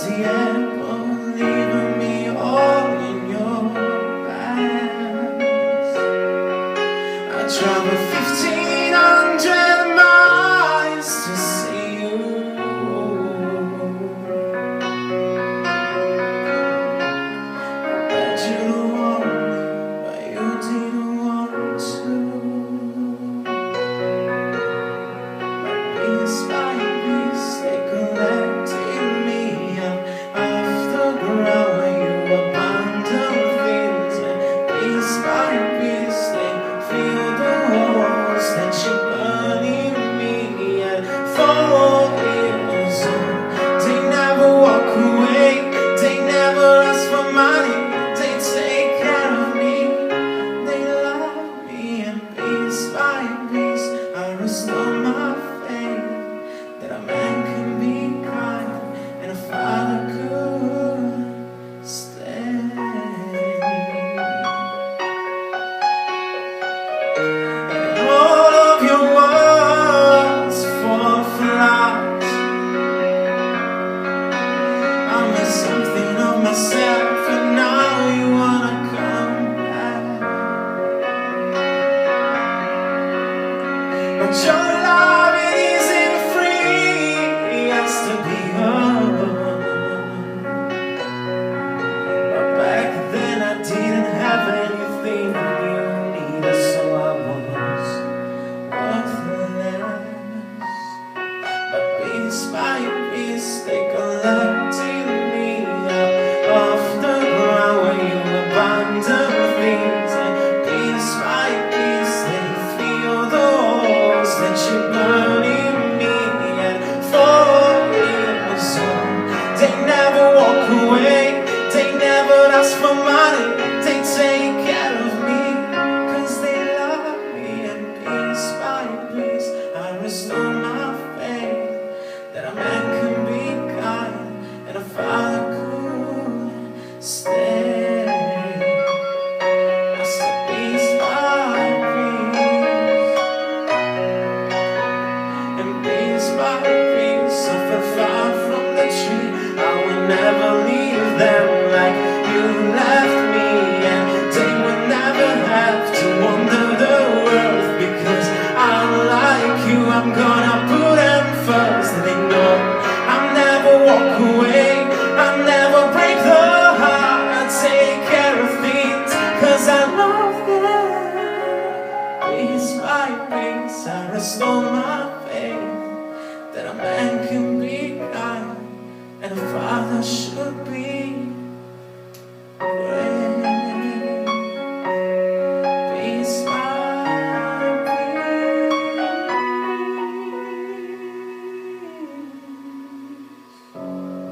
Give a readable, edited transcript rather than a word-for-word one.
empty airport, leaving me all in your hands. I traveled 1,500 miles to see you. I bet you want me, but you didn't want to. Piece by piece, they collected me up off the ground where you abandoned things. And piece by piece, they fill the holes that you're burning me. And 4 years old, they never walk away, they never ask for money, they take care of me, they love me. And piece by piece, I restore my that a man can be kind and a father could stay. And all of your words fall flat. I made something of myself and now you wanna come back. But your love, it isn't free, it has to be earned. But back then I didn't have anything you needed, so I was worthless. But piece by piece, they collected me up off the ground where you abandoned things. And piece by piece, they fill the holes that you're burning me. And 4 years old, they never walk away, they never ask for money, they take care of me, 'cause they love me. And piece by piece, I restore my faith that a man can be kind and a father could stay. I said piece by piece, and piece by piece, I fell far from the tree. I will never leave them like you left me, and they will never have to wonder the world, because unlike you, I'm gonna put them first. They know I'll never walk away, I'll never break the heart, I'll take care of things, 'cause I love them. Piece by piece, I restore my faith that a man can be kind and a father should be